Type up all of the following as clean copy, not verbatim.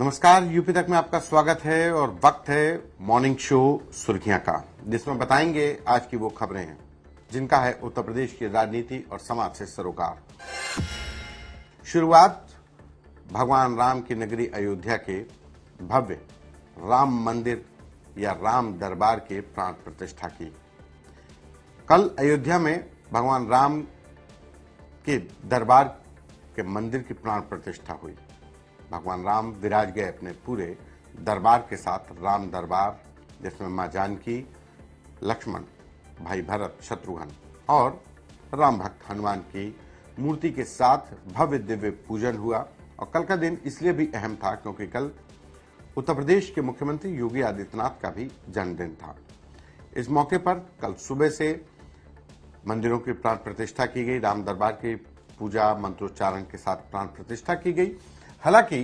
नमस्कार, यूपी तक में आपका स्वागत है और वक्त है मॉर्निंग शो सुर्खियां का, जिसमें बताएंगे आज की वो खबरें हैं जिनका है उत्तर प्रदेश की राजनीति और समाज से सरोकार। शुरुआत भगवान राम की नगरी अयोध्या के भव्य राम मंदिर या राम दरबार के प्राण प्रतिष्ठा की। कल अयोध्या में भगवान राम के दरबार के मंदिर की प्राण प्रतिष्ठा हुई। भगवान राम विराज गए अपने पूरे दरबार के साथ, राम दरबार जिसमें मां जानकी, लक्ष्मण, भाई भरत, शत्रुघ्न और राम भक्त हनुमान की मूर्ति के साथ भव्य दिव्य पूजन हुआ। और कल का दिन इसलिए भी अहम था क्योंकि कल उत्तर प्रदेश के मुख्यमंत्री योगी आदित्यनाथ का भी जन्मदिन था। इस मौके पर कल सुबह से मंदिरों की प्राण प्रतिष्ठा की गई, राम दरबार की पूजा मंत्रोच्चारण के साथ प्राण प्रतिष्ठा की गई। हालांकि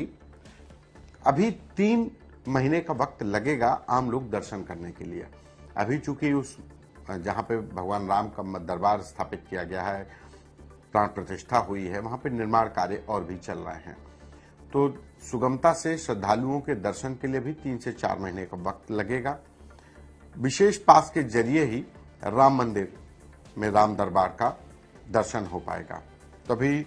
अभी 3 महीने का वक्त लगेगा आम लोग दर्शन करने के लिए। अभी चूंकि उस जहां पे भगवान राम का दरबार स्थापित किया गया है, प्राण प्रतिष्ठा हुई है, वहां पे निर्माण कार्य और भी चल रहे हैं, तो सुगमता से श्रद्धालुओं के दर्शन के लिए भी 3 से 4 महीने का वक्त लगेगा। विशेष पास के जरिए ही राम मंदिर में राम दरबार का दर्शन हो पाएगा। तो अभी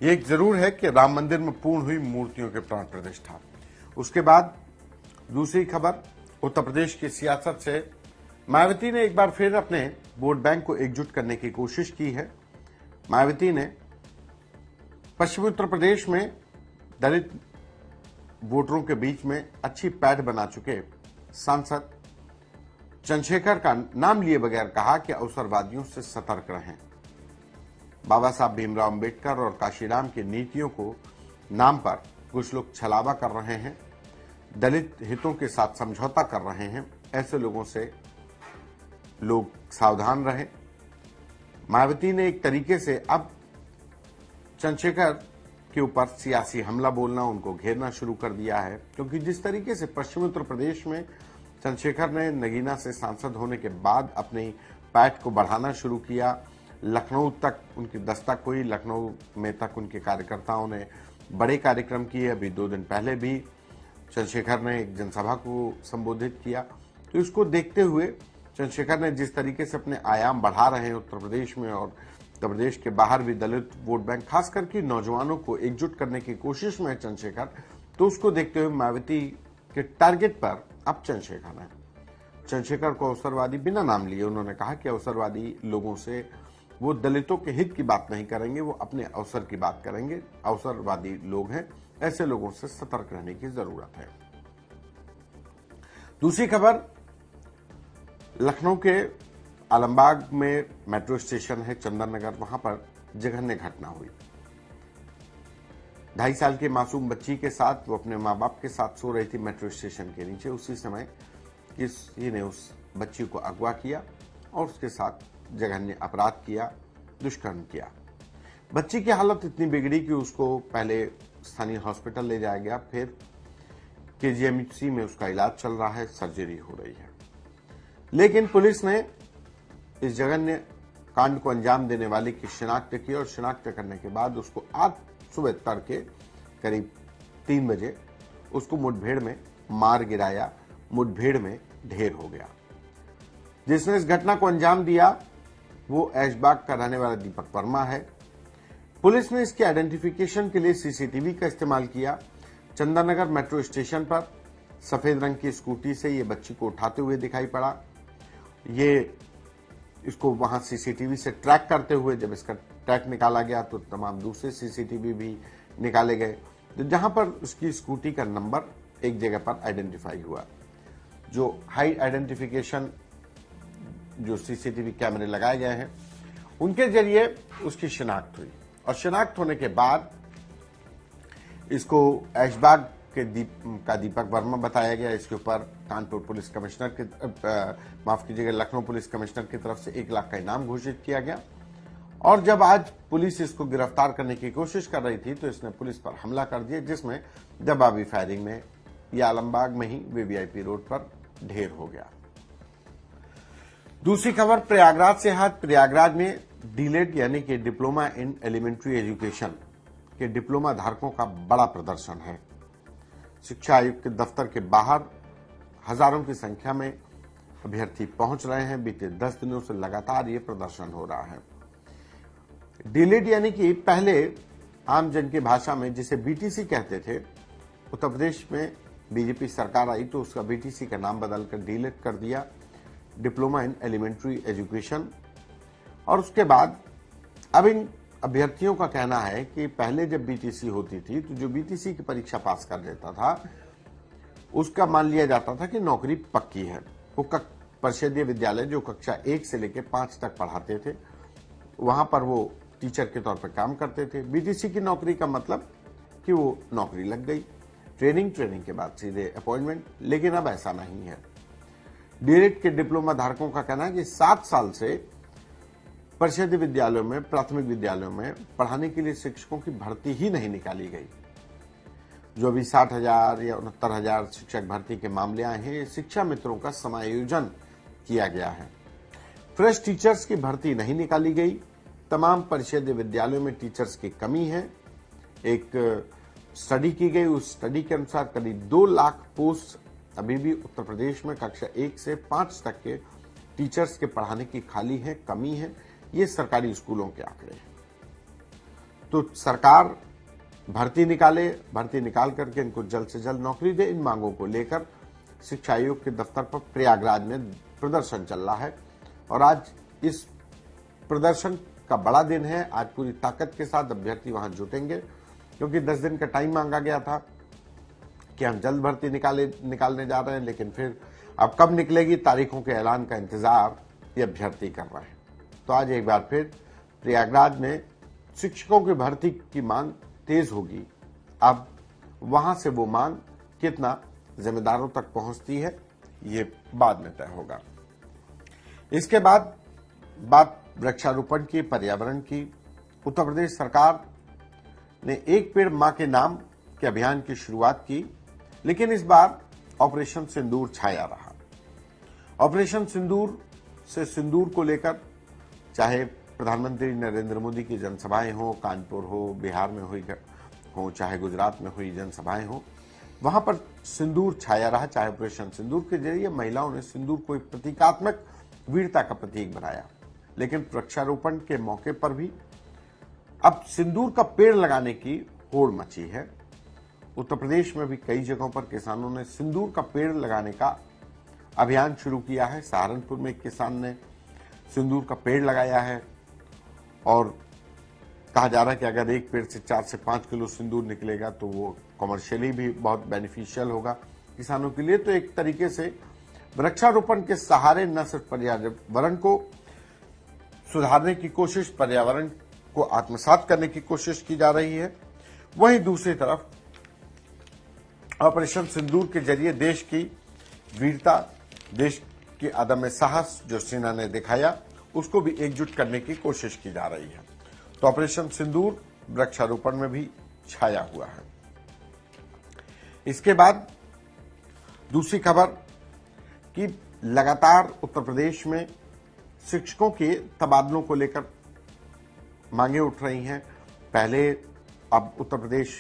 ये एक जरूर है कि राम मंदिर में पूर्ण हुई मूर्तियों के प्राण प्रतिष्ठा। उसके बाद दूसरी खबर, उत्तर प्रदेश की सियासत से मायावती ने एक बार फिर अपने वोट बैंक को एकजुट करने की कोशिश की है। मायावती ने पश्चिमी उत्तर प्रदेश में दलित वोटरों के बीच में अच्छी पैठ बना चुके सांसद चंद्रशेखर का नाम लिए बगैर कहा कि अवसरवादियों से सतर्क रहें। बाबा साहब भीमराव अंबेडकर और काशीराम की नीतियों को नाम पर कुछ लोग छलावा कर रहे हैं, दलित हितों के साथ समझौता कर रहे हैं। ऐसे लोगों से लोग सावधान रहें। मायावती ने एक तरीके से अब चंद्रशेखर के ऊपर सियासी हमला बोलना, उनको घेरना शुरू कर दिया है, क्योंकि जिस तरीके से पश्चिमी उत्तर प्रदेश में चंद्रशेखर ने नगीना से सांसद होने के बाद अपनी पैठ को बढ़ाना शुरू किया, लखनऊ तक उनकी दस्तक हुई, लखनऊ में तक उनके कार्यकर्ताओं ने बड़े कार्यक्रम किए। अभी 2 दिन पहले भी चंद्रशेखर ने एक जनसभा को संबोधित किया। तो इसको देखते हुए चंद्रशेखर ने जिस तरीके से अपने आयाम बढ़ा रहे हैं उत्तर प्रदेश में और उत्तर प्रदेश के बाहर भी दलित वोट बैंक, खास करके नौजवानों को एकजुट करने की कोशिश में है चंद्रशेखर, तो उसको देखते हुए मायावती के टारगेट पर अब चंद्रशेखर है। चंद्रशेखर को अवसरवादी बिना नाम लिए उन्होंने कहा कि अवसरवादी लोगों से वो दलितों के हित की बात नहीं करेंगे, वो अपने अवसर की बात करेंगे। अवसरवादी लोग हैं, ऐसे लोगों से सतर्क रहने की जरूरत है। दूसरी खबर, लखनऊ के आलमबाग में मेट्रो स्टेशन है चंदन नगर, वहां पर जघन्य घटना हुई। 2.5 साल की मासूम बच्ची के साथ वो अपने मां बाप के साथ सो रही थी मेट्रो स्टेशन के नीचे। उसी समय किसी ने उस बच्ची को अगवा किया और उसके साथ जघन्य अपराध किया, दुष्कर्म किया। बच्ची की हालत इतनी बिगड़ी कि उसको पहले स्थानीय हॉस्पिटल ले जाया गया, फिर केजीएमसी में उसका इलाज चल रहा है, सर्जरी हो रही है। लेकिन पुलिस ने इस जघन्य कांड को अंजाम देने वाले की शिनाख्त की और शिनाख्त करने के बाद उसको आज सुबह तड़के करीब 3 बजे उसको मुठभेड़ में मार गिराया, मुठभेड़ में ढेर हो गया। जिसने इस घटना को अंजाम दिया वो ऐशबाग का रहने वाला दीपक वर्मा है। पुलिस ने इसके आइडेंटिफिकेशन के लिए सीसीटीवी का इस्तेमाल किया। चंदन नगर मेट्रो स्टेशन पर सफेद रंग की स्कूटी से ये बच्ची को उठाते हुए दिखाई पड़ा। ये इसको वहां सीसीटीवी से ट्रैक करते हुए जब इसका ट्रैक निकाला गया तो तमाम दूसरे सीसीटीवी भी निकाले गए, तो जहां पर उसकी स्कूटी का नंबर एक जगह पर आइडेंटिफाई हुआ। जो हाई आइडेंटिफिकेशन जो सीसीटीवी कैमरे लगाए गए हैं उनके जरिए उसकी शिनाख्त हुई और शिनाख्त होने के बाद इसको ऐशबाग के दीपक वर्मा बताया गया। इसके ऊपर कानपुर पुलिस कमिश्नर के माफ कीजिएगा लखनऊ पुलिस कमिश्नर की तरफ से 1 लाख का इनाम घोषित किया गया। और जब आज पुलिस इसको गिरफ्तार करने की कोशिश कर रही थी तो इसने पुलिस पर हमला कर दिया, जिसमें जवाबी फायरिंग में यह आलमबाग में ही वीवीआईपी रोड पर ढेर हो गया। दूसरी खबर प्रयागराज से है। प्रयागराज में डीलेड यानी कि डिप्लोमा इन एलिमेंट्री एजुकेशन के डिप्लोमा धारकों का बड़ा प्रदर्शन है। शिक्षा आयुक्त के दफ्तर के बाहर हजारों की संख्या में अभ्यर्थी पहुंच रहे हैं। बीते 10 दिनों से लगातार ये प्रदर्शन हो रहा है। डीलिट यानी कि पहले आम जन की भाषा में जिसे बीटीसी कहते थे, उत्तर प्रदेश में बीजेपी सरकार आई तो उसका बीटीसी का नाम बदलकर डीलिट कर दिया, डिप्लोमा इन एलिमेंट्री एजुकेशन। और उसके बाद अब इन अभ्यर्थियों का कहना है कि पहले जब बीटीसी होती थी तो जो बीटीसी की परीक्षा पास कर लेता था उसका मान लिया जाता था कि नौकरी पक्की है। वो परिषदीय विद्यालय जो कक्षा 1 से लेकर 5 तक पढ़ाते थे वहां पर वो टीचर के तौर पर काम करते थे। बीटीसी की नौकरी का मतलब कि वो नौकरी लग गई, ट्रेनिंग के बाद सीधे अपॉइंटमेंट। लेकिन अब ऐसा नहीं है। डीलिट के डिप्लोमा धारकों का कहना है कि 7 साल से परिषदीय विद्यालयों में, प्राथमिक विद्यालयों में पढ़ाने के लिए शिक्षकों की भर्ती ही नहीं निकाली गई। जो अभी 60,000 या 69,000 शिक्षक भर्ती के मामले आए हैं, शिक्षा मित्रों का समायोजन किया गया है। फ्रेश टीचर्स की भर्ती नहीं निकाली गई। तमाम परिषदीय विद्यालयों में टीचर्स की कमी है। एक स्टडी की गई, उस स्टडी के अनुसार करीब 2 लाख पोस्ट अभी भी उत्तर प्रदेश में कक्षा 1 से 5 तक के टीचर्स के पढ़ाने की खाली है, कमी है। ये सरकारी स्कूलों के आंकड़े हैं। तो सरकार भर्ती निकाल करके इनको जल्द से जल्द नौकरी दे। इन मांगों को लेकर शिक्षा आयोग के दफ्तर पर प्रयागराज में प्रदर्शन चल रहा है और आज इस प्रदर्शन का बड़ा दिन है। आज पूरी ताकत के साथ अभ्यर्थी वहां जुटेंगे क्योंकि 10 दिन का टाइम मांगा गया था कि हम जल्द भर्ती निकालने जा रहे हैं, लेकिन फिर अब कब निकलेगी, तारीखों के ऐलान का इंतजार ये अभ्यर्थी कर रहे हैं। तो आज एक बार फिर प्रयागराज में शिक्षकों की भर्ती की मांग तेज होगी। अब वहां से वो मांग कितना जिम्मेदारों तक पहुंचती है ये बाद में तय होगा। इसके बाद बात वृक्षारोपण की, पर्यावरण की। उत्तर प्रदेश सरकार ने एक पेड़ मां के नाम के अभियान की शुरुआत की, लेकिन इस बार ऑपरेशन सिंदूर छाया रहा। ऑपरेशन सिंदूर से सिंदूर को लेकर चाहे प्रधानमंत्री नरेंद्र मोदी की जनसभाएं हो, कानपुर हो, बिहार में हुई हो, चाहे गुजरात में हुई जनसभाएं हो, वहां पर सिंदूर छाया रहा। चाहे ऑपरेशन सिंदूर के जरिए महिलाओं ने सिंदूर को एक प्रतीकात्मक वीरता का प्रतीक बनाया, लेकिन वृक्षारोपण के मौके पर भी अब सिंदूर का पेड़ लगाने की होड़ मची है। उत्तर प्रदेश में भी कई जगहों पर किसानों ने सिंदूर का पेड़ लगाने का अभियान शुरू किया है। सहारनपुर में एक किसान ने सिंदूर का पेड़ लगाया है और कहा जा रहा है कि अगर एक पेड़ से 4 से 5 किलो सिंदूर निकलेगा तो वो कमर्शियली भी बहुत बेनिफिशियल होगा किसानों के लिए। तो एक तरीके से वृक्षारोपण के सहारे न सिर्फ पर्यावरण को सुधारने की कोशिश, पर्यावरण को आत्मसात करने की कोशिश की जा रही है, वहीं दूसरी तरफ ऑपरेशन सिंदूर के जरिए देश की वीरता, देश की अदम्य साहस जो सेना ने दिखाया, उसको भी एकजुट करने की कोशिश की जा रही है। तो ऑपरेशन सिंदूर वृक्षारोपण में भी छाया हुआ है। इसके बाद दूसरी खबर कि लगातार उत्तर प्रदेश में शिक्षकों के तबादलों को लेकर मांगे उठ रही हैं। पहले अब उत्तर प्रदेश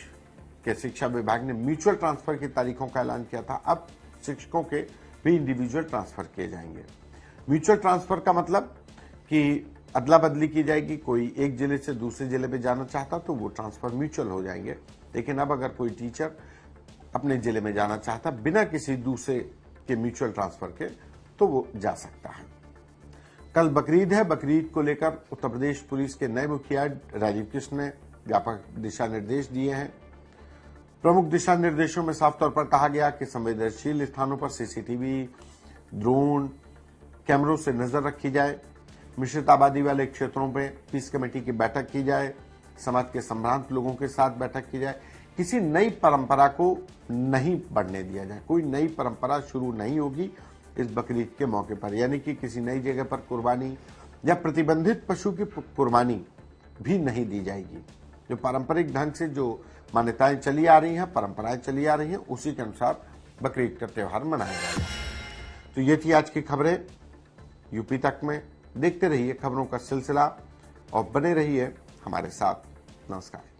के शिक्षा विभाग ने म्यूचुअल ट्रांसफर की तारीखों का ऐलान किया था। अब शिक्षकों के भी इंडिविजुअल ट्रांसफर किए जाएंगे। म्यूचुअल ट्रांसफर का मतलब कि अदला बदली की जाएगी। कोई एक जिले से दूसरे जिले पे जाना चाहता तो वो ट्रांसफर म्यूचुअल हो जाएंगे। लेकिन अब अगर कोई टीचर अपने जिले में जाना चाहता बिना किसी दूसरे के म्यूचुअल ट्रांसफर के, तो वो जा सकता है। कल बकरीद है। बकरीद को लेकर उत्तर प्रदेश पुलिस के नए मुखिया राजीव कृष्ण ने व्यापक दिशा निर्देश दिए हैं। प्रमुख दिशा निर्देशों में साफ तौर पर कहा गया कि संवेदनशील स्थानों पर सीसीटीवी, ड्रोन कैमरों से नजर रखी जाए। मिश्रित आबादी वाले क्षेत्रों में पीस कमेटी की बैठक की जाए। समाज के संभ्रांत लोगों के साथ बैठक की जाए। किसी नई परंपरा को नहीं बढ़ने दिया जाए। कोई नई परंपरा शुरू नहीं होगी इस बकरीद के मौके पर, यानी कि किसी नई जगह पर कुर्बानी या प्रतिबंधित पशु की कुर्बानी भी नहीं दी जाएगी। जो पारंपरिक ढंग से जो मान्यताएं चली आ रही हैं, परंपराएं चली आ रही हैं, उसी के अनुसार बकरीद का त्योहार मनाया जाएगा। तो ये थी आज की खबरें यूपी तक में। देखते रहिए खबरों का सिलसिला और बने रहिए हमारे साथ। नमस्कार।